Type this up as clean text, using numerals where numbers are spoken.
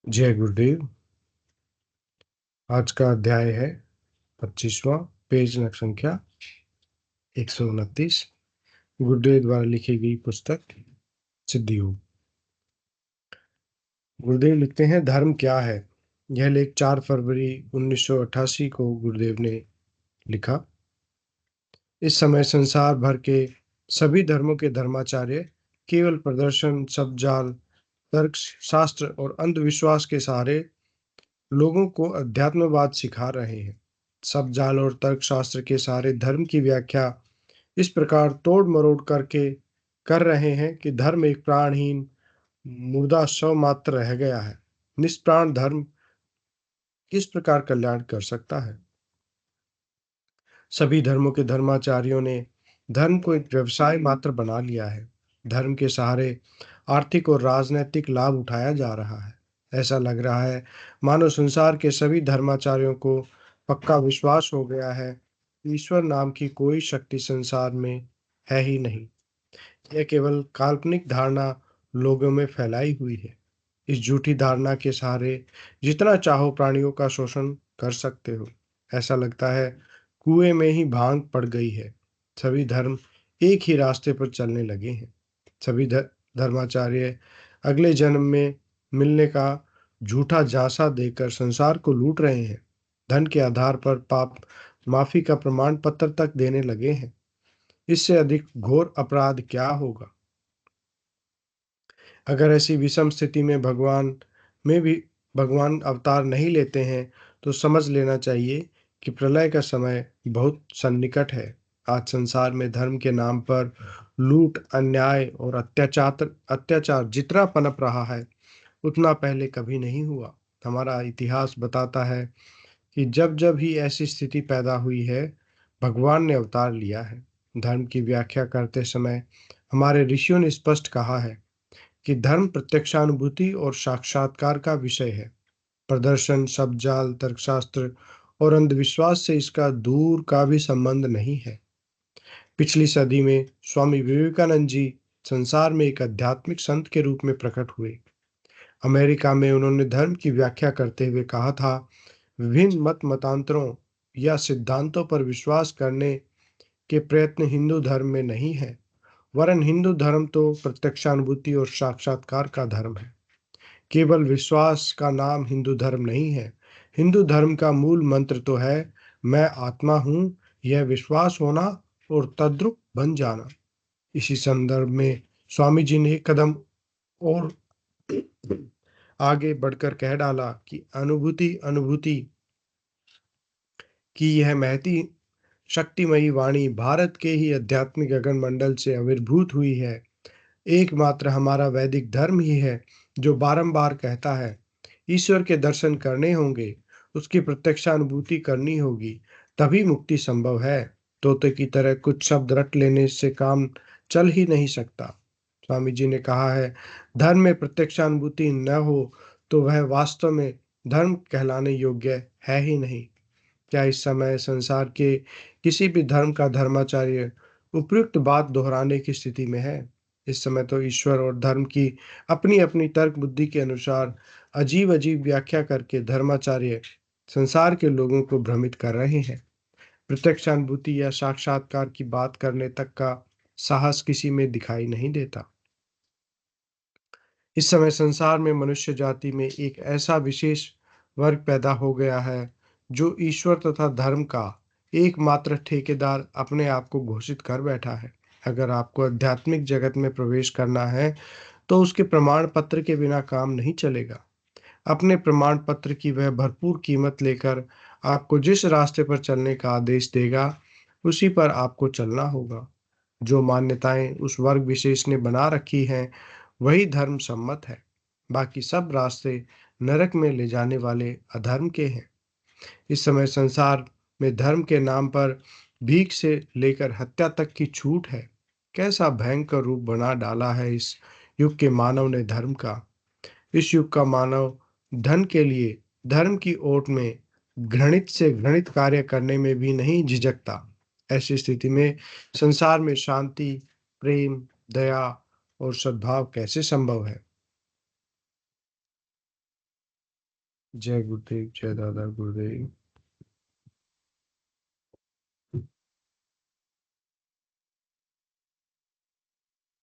जय गुरुदेव। आज का अध्याय है 25वां, पेज संख्या 129। गुरुदेव द्वारा लिखी गई पुस्तक सिद्धि योग। गुरुदेव लिखते हैं, धर्म क्या है। यह लेख 4 फरवरी 1988 को गुरुदेव ने लिखा। इस समय संसार भर के सभी धर्मों के धर्माचार्य केवल प्रदर्शन, शब्दजाल, तर्क शास्त्र और अंधविश्वास के सहारे लोगों को अध्यात्मवाद सिखा रहे हैं। सब जाल और तर्कशास्त्र के सारे धर्म की व्याख्या इस प्रकार तोड़ मरोड़ करके कर रहे हैं कि धर्म एक प्राणहीन मुर्दा शव मात्र रह गया है। निष्प्राण धर्म किस प्रकार कल्याण कर सकता है। सभी धर्मों के धर्माचार्यों ने धर्म को एक व्यवसाय मात्र बना लिया है। धर्म के सहारे आर्थिक और राजनैतिक लाभ उठाया जा रहा है। ऐसा लग रहा है मानो संसार के सभी धर्माचार्यों को पक्का विश्वास हो गया है कि ईश्वर नाम की कोई शक्ति संसार में है ही नहीं। यह केवल काल्पनिक धारणा लोगों में फैलाई हुई है। इस झूठी धारणा के सहारे जितना चाहो प्राणियों का शोषण कर सकते हो। ऐसा लगता है कुएं में ही भांग पड़ गई है। सभी धर्म एक ही रास्ते पर चलने लगे हैं। सभी धर्माचार्य अगले जन्म में मिलने का झूठा झांसा देकर संसार को लूट रहे हैं। धन के आधार पर पाप माफी का प्रमाण पत्र तक देने लगे हैं। इससे अधिक घोर अपराध क्या होगा। अगर ऐसी विषम स्थिति में में भी भगवान अवतार नहीं लेते हैं तो समझ लेना चाहिए कि प्रलय का समय बहुत सन्निकट है। आज संसार में धर्म के नाम पर लूट, अन्याय और अत्याचार जितना पनप रहा है उतना पहले कभी नहीं हुआ। हमारा इतिहास बताता है कि जब जब ही ऐसी स्थिति पैदा हुई है, भगवान ने अवतार लिया है। धर्म की व्याख्या करते समय हमारे ऋषियों ने स्पष्ट कहा है कि धर्म प्रत्यक्षानुभूति और साक्षात्कार का विषय है। प्रदर्शन, शब्दजाल, तर्कशास्त्र और अंधविश्वास से इसका दूर का भी संबंध नहीं है। पिछली सदी में स्वामी विवेकानंद जी संसार में एक आध्यात्मिक संत के रूप में प्रकट हुए। अमेरिका में उन्होंने धर्म की व्याख्या करते हुए कहा था, विभिन्न मतांतरों या सिद्धांतों पर विश्वास करने के प्रयत्न हिंदू धर्म में नहीं है, वरन हिंदू धर्म तो प्रत्यक्षानुभूति और साक्षात्कार का धर्म है। केवल विश्वास का नाम हिंदू धर्म नहीं है। हिंदू धर्म का मूल मंत्र तो है, मैं आत्मा हूं, यह विश्वास होना और तद्रुप बन जाना। इसी संदर्भ में स्वामी जी ने एक कदम और आगे बढ़कर कह डाला कि अनुभूति अनुभूति की यह महती शक्तिमयी वाणी भारत के ही आध्यात्मिक गगन मंडल से आविर्भूत हुई है। एकमात्र हमारा वैदिक धर्म ही है जो बारंबार कहता है, ईश्वर के दर्शन करने होंगे, उसकी प्रत्यक्षानुभूति करनी होगी, तभी मुक्ति संभव है। तोते की तरह कुछ शब्द रट लेने से काम चल ही नहीं सकता। स्वामी जी ने कहा है, धर्म में प्रत्यक्षानुभूति न हो तो वह वास्तव में धर्म कहलाने योग्य है ही नहीं। क्या इस समय संसार के किसी भी धर्म का धर्माचार्य उपयुक्त बात दोहराने की स्थिति में है। इस समय तो ईश्वर और धर्म की अपनी अपनी तर्क बुद्धि के अनुसार अजीब अजीब व्याख्या करके धर्माचार्य संसार के लोगों को भ्रमित कर रहे हैं। प्रत्यक्षानुभूति या साक्षात्कार की बात करने तक का साहस किसी में दिखाई नहीं देता। इस समय संसार में मनुष्य जाति में एक ऐसा विशेष वर्ग पैदा हो गया है जो ईश्वर तथा धर्म का एकमात्र ठेकेदार अपने आप को घोषित कर बैठा है। अगर आपको आध्यात्मिक जगत में प्रवेश करना है तो उसके प्रमाण पत्र के बिना काम नहीं चलेगा। अपने प्रमाण पत्र की वह भरपूर कीमत लेकर आपको जिस रास्ते पर चलने का आदेश देगा उसी पर आपको चलना होगा। जो मान्यताएं उस वर्ग विशेष ने बना रखी हैं वही धर्म सम्मत है। बाकी सब रास्ते नरक में ले जाने वाले अधर्म के हैं। इस समय संसार में धर्म के नाम पर भीख से लेकर हत्या तक की छूट है। कैसा भयंकर रूप बना डाला है इस युग के मानव ने धर्म का। इस युग का मानव धन के लिए धर्म की ओट में घृणित से घृणित कार्य करने में भी नहीं झिझकता। ऐसी स्थिति में संसार में शांति, प्रेम, दया और सद्भाव कैसे संभव है। जय गुरुदेव, जय दादा गुरुदेव।